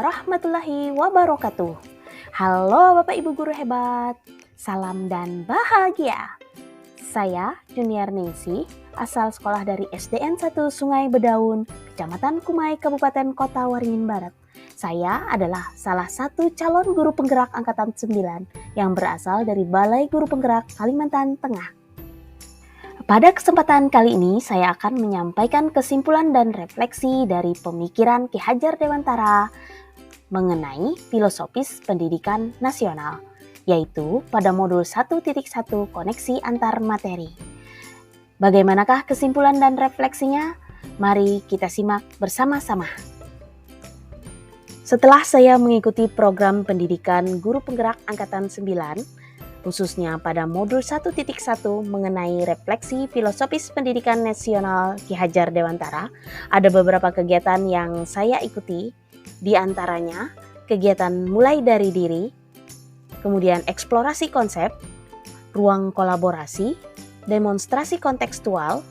warahmatullahi wabarakatuh. Halo Bapak Ibu Guru hebat, salam dan bahagia. Saya Junior Ningsih, asal sekolah dari SDN 1 Sungai Bedaun, Kecamatan Kumai, Kabupaten Kota Waringin Barat. Saya adalah salah satu calon guru penggerak Angkatan 9 yang berasal dari Balai Guru Penggerak Kalimantan Tengah. Pada kesempatan kali ini, saya akan menyampaikan kesimpulan dan refleksi dari pemikiran Ki Hajar Dewantara mengenai filosofis pendidikan nasional, yaitu pada modul 1.1 koneksi antar materi. Bagaimanakah kesimpulan dan refleksinya? Mari kita simak bersama-sama. Setelah saya mengikuti program pendidikan Guru Penggerak Angkatan 9, khususnya pada modul 1.1 mengenai refleksi filosofis pendidikan nasional Ki Hajar Dewantara, ada beberapa kegiatan yang saya ikuti, di antaranya kegiatan mulai dari diri, kemudian eksplorasi konsep, ruang kolaborasi, demonstrasi kontekstual,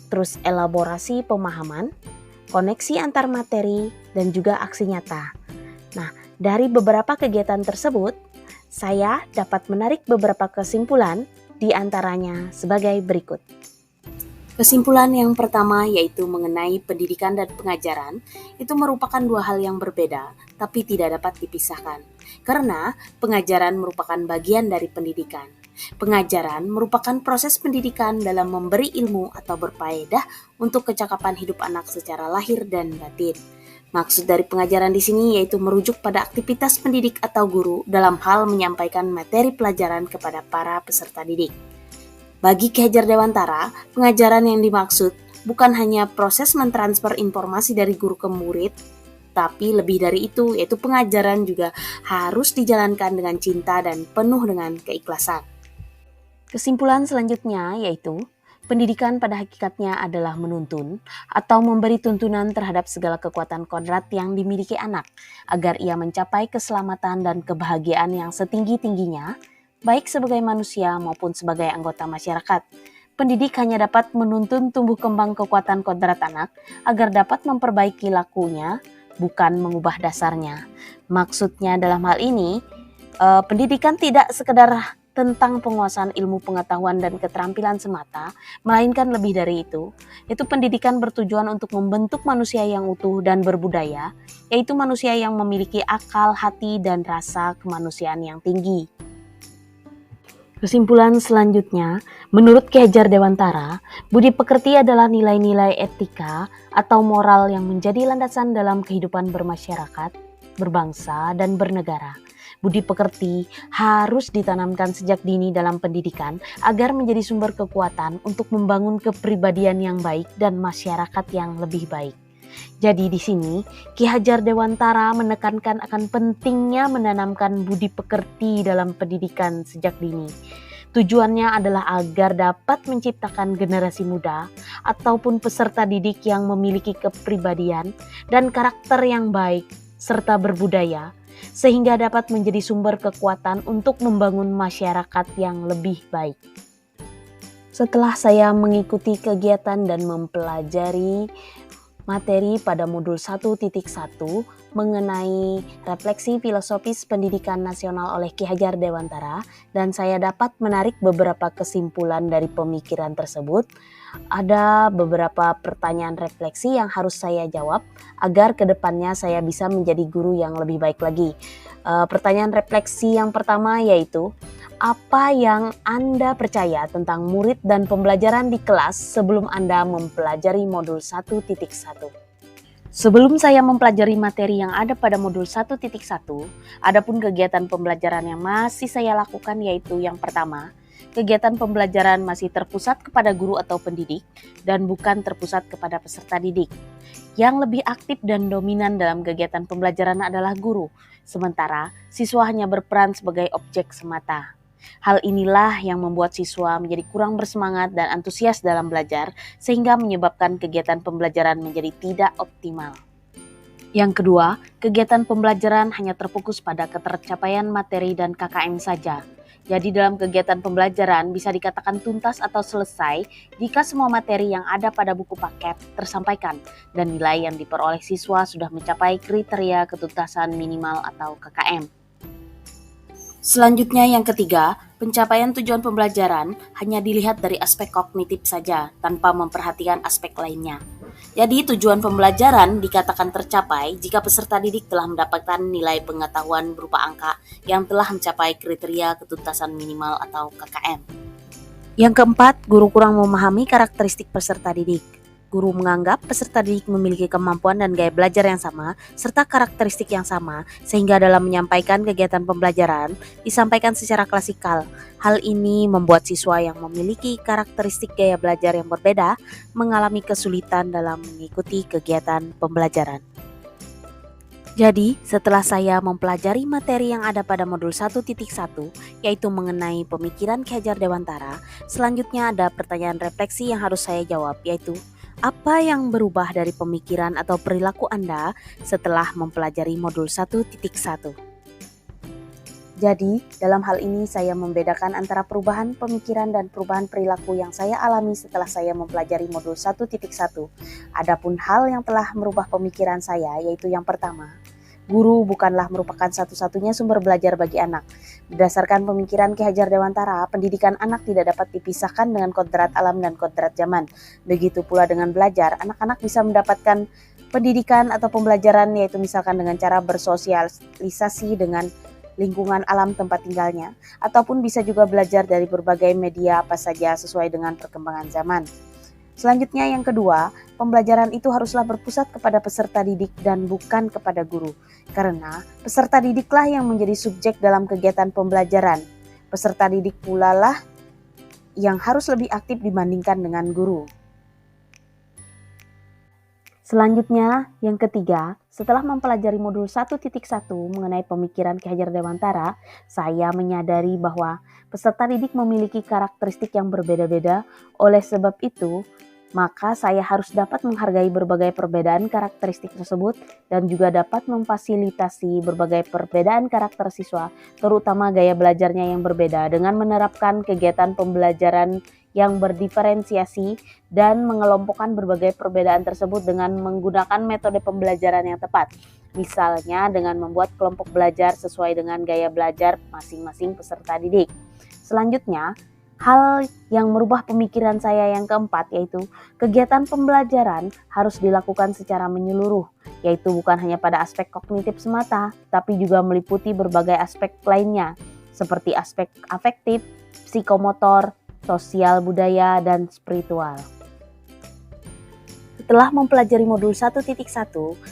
terus elaborasi pemahaman, koneksi antar materi, dan juga aksi nyata. Nah, dari beberapa kegiatan tersebut, saya dapat menarik beberapa kesimpulan, di antaranya sebagai berikut. Kesimpulan yang pertama yaitu mengenai pendidikan dan pengajaran, itu merupakan dua hal yang berbeda, tapi tidak dapat dipisahkan. Karena pengajaran merupakan bagian dari pendidikan. Pengajaran merupakan proses pendidikan dalam memberi ilmu atau berfaedah untuk kecakapan hidup anak secara lahir dan batin. Maksud dari pengajaran di sini yaitu merujuk pada aktivitas pendidik atau guru dalam hal menyampaikan materi pelajaran kepada para peserta didik. Bagi Ki Hajar Dewantara, pengajaran yang dimaksud bukan hanya proses mentransfer informasi dari guru ke murid, tapi lebih dari itu, yaitu pengajaran juga harus dijalankan dengan cinta dan penuh dengan keikhlasan. Kesimpulan selanjutnya yaitu pendidikan pada hakikatnya adalah menuntun atau memberi tuntunan terhadap segala kekuatan kodrat yang dimiliki anak agar ia mencapai keselamatan dan kebahagiaan yang setinggi-tingginya, baik sebagai manusia maupun sebagai anggota masyarakat. Pendidik hanya dapat menuntun tumbuh kembang kekuatan kodrat anak agar dapat memperbaiki lakunya, bukan mengubah dasarnya. Maksudnya dalam hal ini, pendidikan tidak sekedar tentang penguasaan ilmu pengetahuan dan keterampilan semata, melainkan lebih dari itu, yaitu pendidikan bertujuan untuk membentuk manusia yang utuh dan berbudaya, yaitu manusia yang memiliki akal, hati, dan rasa kemanusiaan yang tinggi. Kesimpulan selanjutnya, menurut Ki Hajar Dewantara, budi pekerti adalah nilai-nilai etika atau moral yang menjadi landasan dalam kehidupan bermasyarakat, berbangsa, dan bernegara. Budi pekerti harus ditanamkan sejak dini dalam pendidikan agar menjadi sumber kekuatan untuk membangun kepribadian yang baik dan masyarakat yang lebih baik. Jadi di sini Ki Hajar Dewantara menekankan akan pentingnya menanamkan budi pekerti dalam pendidikan sejak dini. Tujuannya adalah agar dapat menciptakan generasi muda ataupun peserta didik yang memiliki kepribadian dan karakter yang baik serta berbudaya, sehingga dapat menjadi sumber kekuatan untuk membangun masyarakat yang lebih baik. Setelah saya mengikuti kegiatan dan mempelajari materi pada modul 1.1 mengenai refleksi filosofis pendidikan nasional oleh Ki Hajar Dewantara, dan saya dapat menarik beberapa kesimpulan dari pemikiran tersebut, ada beberapa pertanyaan refleksi yang harus saya jawab agar kedepannya saya bisa menjadi guru yang lebih baik lagi. Pertanyaan refleksi yang pertama yaitu, apa yang Anda percaya tentang murid dan pembelajaran di kelas sebelum Anda mempelajari modul 1.1? Sebelum saya mempelajari materi yang ada pada modul 1.1, adapun kegiatan pembelajaran yang masih saya lakukan yaitu yang pertama, kegiatan pembelajaran masih terpusat kepada guru atau pendidik dan bukan terpusat kepada peserta didik. Yang lebih aktif dan dominan dalam kegiatan pembelajaran adalah guru, sementara siswa hanya berperan sebagai objek semata. Hal inilah yang membuat siswa menjadi kurang bersemangat dan antusias dalam belajar, sehingga menyebabkan kegiatan pembelajaran menjadi tidak optimal. Yang kedua, kegiatan pembelajaran hanya terfokus pada ketercapaian materi dan KKM saja, Jadi dalam kegiatan pembelajaran bisa dikatakan tuntas atau selesai jika semua materi yang ada pada buku paket tersampaikan dan nilai yang diperoleh siswa sudah mencapai kriteria ketuntasan minimal atau KKM. Selanjutnya yang ketiga, pencapaian tujuan pembelajaran hanya dilihat dari aspek kognitif saja tanpa memperhatikan aspek lainnya. Jadi tujuan pembelajaran dikatakan tercapai jika peserta didik telah mendapatkan nilai pengetahuan berupa angka yang telah mencapai kriteria ketuntasan minimal atau KKM. Yang keempat, guru kurang memahami karakteristik peserta didik. Guru menganggap peserta didik memiliki kemampuan dan gaya belajar yang sama, serta karakteristik yang sama, sehingga dalam menyampaikan kegiatan pembelajaran disampaikan secara klasikal. Hal ini membuat siswa yang memiliki karakteristik gaya belajar yang berbeda mengalami kesulitan dalam mengikuti kegiatan pembelajaran. Jadi, setelah saya mempelajari materi yang ada pada modul 1.1, yaitu mengenai pemikiran Ki Hajar Dewantara, selanjutnya ada pertanyaan refleksi yang harus saya jawab, yaitu apa yang berubah dari pemikiran atau perilaku Anda setelah mempelajari modul 1.1? Jadi, dalam hal ini saya membedakan antara perubahan pemikiran dan perubahan perilaku yang saya alami setelah saya mempelajari modul 1.1. Adapun hal yang telah merubah pemikiran saya yaitu yang pertama, guru bukanlah merupakan satu-satunya sumber belajar bagi anak. Berdasarkan pemikiran Ki Hajar Dewantara, pendidikan anak tidak dapat dipisahkan dengan kodrat alam dan kodrat zaman. Begitu pula dengan belajar, anak-anak bisa mendapatkan pendidikan atau pembelajaran yaitu misalkan dengan cara bersosialisasi dengan lingkungan alam tempat tinggalnya, ataupun bisa juga belajar dari berbagai media apa saja sesuai dengan perkembangan zaman. Selanjutnya yang kedua, pembelajaran itu haruslah berpusat kepada peserta didik dan bukan kepada guru. Karena peserta didiklah yang menjadi subjek dalam kegiatan pembelajaran. Peserta didik pula lah yang harus lebih aktif dibandingkan dengan guru. Selanjutnya, yang ketiga, setelah mempelajari modul 1.1 mengenai pemikiran Ki Hajar Dewantara, saya menyadari bahwa peserta didik memiliki karakteristik yang berbeda-beda. Oleh sebab itu, maka saya harus dapat menghargai berbagai perbedaan karakteristik tersebut dan juga dapat memfasilitasi berbagai perbedaan karakter siswa, terutama gaya belajarnya yang berbeda dengan menerapkan kegiatan pembelajaran yang berdiferensiasi dan mengelompokkan berbagai perbedaan tersebut dengan menggunakan metode pembelajaran yang tepat. Misalnya dengan membuat kelompok belajar sesuai dengan gaya belajar masing-masing peserta didik. Selanjutnya, hal yang merubah pemikiran saya yang keempat yaitu kegiatan pembelajaran harus dilakukan secara menyeluruh, yaitu bukan hanya pada aspek kognitif semata, tapi juga meliputi berbagai aspek lainnya, seperti aspek afektif, psikomotor, sosial, budaya, dan spiritual. Setelah mempelajari modul 1.1,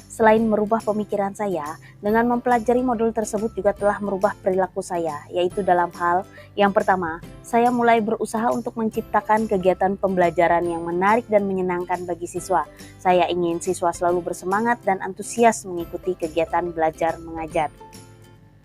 selain merubah pemikiran saya, dengan mempelajari modul tersebut juga telah merubah perilaku saya, yaitu dalam hal yang pertama, saya mulai berusaha untuk menciptakan kegiatan pembelajaran yang menarik dan menyenangkan bagi siswa. Saya ingin siswa selalu bersemangat dan antusias mengikuti kegiatan belajar mengajar.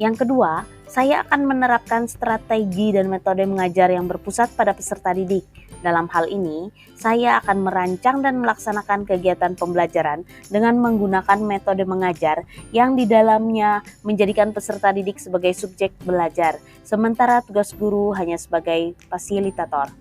Yang kedua, saya akan menerapkan strategi dan metode mengajar yang berpusat pada peserta didik. Dalam hal ini, saya akan merancang dan melaksanakan kegiatan pembelajaran dengan menggunakan metode mengajar yang di dalamnya menjadikan peserta didik sebagai subjek belajar, sementara tugas guru hanya sebagai fasilitator.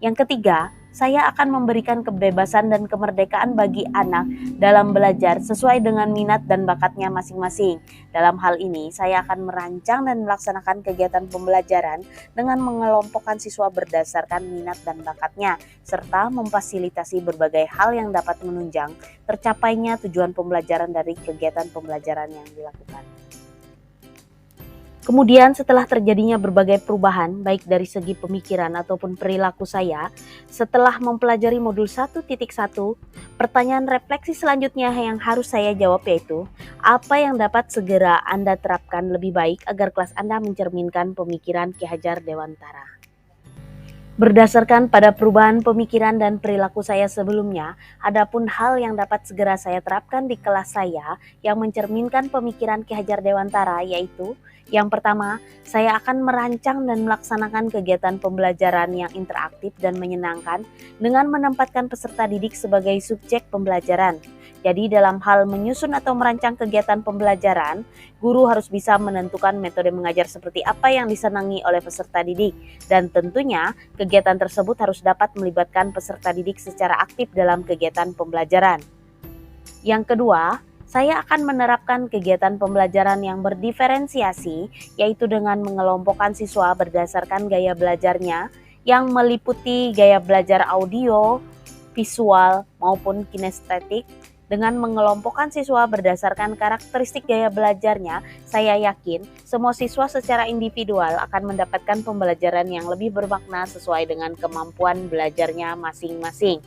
Yang ketiga, saya akan memberikan kebebasan dan kemerdekaan bagi anak dalam belajar sesuai dengan minat dan bakatnya masing-masing. Dalam hal ini, saya akan merancang dan melaksanakan kegiatan pembelajaran dengan mengelompokkan siswa berdasarkan minat dan bakatnya, serta memfasilitasi berbagai hal yang dapat menunjang tercapainya tujuan pembelajaran dari kegiatan pembelajaran yang dilakukan. Kemudian setelah terjadinya berbagai perubahan baik dari segi pemikiran ataupun perilaku saya, setelah mempelajari modul 1.1, pertanyaan refleksi selanjutnya yang harus saya jawab yaitu, apa yang dapat segera Anda terapkan lebih baik agar kelas Anda mencerminkan pemikiran Ki Hajar Dewantara? Berdasarkan pada perubahan pemikiran dan perilaku saya sebelumnya, adapun hal yang dapat segera saya terapkan di kelas saya yang mencerminkan pemikiran Ki Hajar Dewantara yaitu, yang pertama, saya akan merancang dan melaksanakan kegiatan pembelajaran yang interaktif dan menyenangkan dengan menempatkan peserta didik sebagai subjek pembelajaran. Jadi dalam hal menyusun atau merancang kegiatan pembelajaran, guru harus bisa menentukan metode mengajar seperti apa yang disenangi oleh peserta didik. Dan tentunya kegiatan tersebut harus dapat melibatkan peserta didik secara aktif dalam kegiatan pembelajaran. Yang kedua, saya akan menerapkan kegiatan pembelajaran yang berdiferensiasi, yaitu dengan mengelompokkan siswa berdasarkan gaya belajarnya yang meliputi gaya belajar audio, visual, maupun kinestetik. Dengan mengelompokkan siswa berdasarkan karakteristik gaya belajarnya, saya yakin semua siswa secara individual akan mendapatkan pembelajaran yang lebih bermakna sesuai dengan kemampuan belajarnya masing-masing.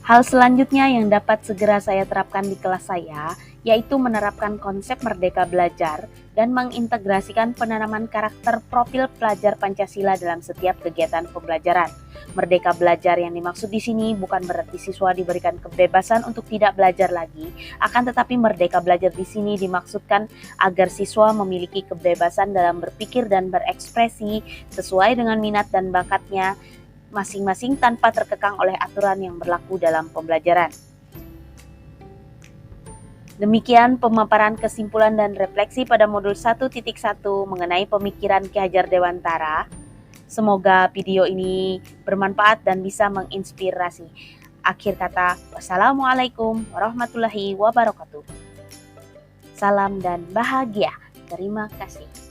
Hal selanjutnya yang dapat segera saya terapkan di kelas saya, yaitu menerapkan konsep merdeka belajar dan mengintegrasikan penanaman karakter profil pelajar Pancasila dalam setiap kegiatan pembelajaran. Merdeka belajar yang dimaksud di sini bukan berarti siswa diberikan kebebasan untuk tidak belajar lagi, akan tetapi merdeka belajar di sini dimaksudkan agar siswa memiliki kebebasan dalam berpikir dan berekspresi sesuai dengan minat dan bakatnya masing-masing tanpa terkekang oleh aturan yang berlaku dalam pembelajaran. Demikian pemaparan kesimpulan dan refleksi pada modul 1.1 mengenai pemikiran Ki Hajar Dewantara. Semoga video ini bermanfaat dan bisa menginspirasi. Akhir kata, wassalamualaikum warahmatullahi wabarakatuh. Salam dan bahagia. Terima kasih.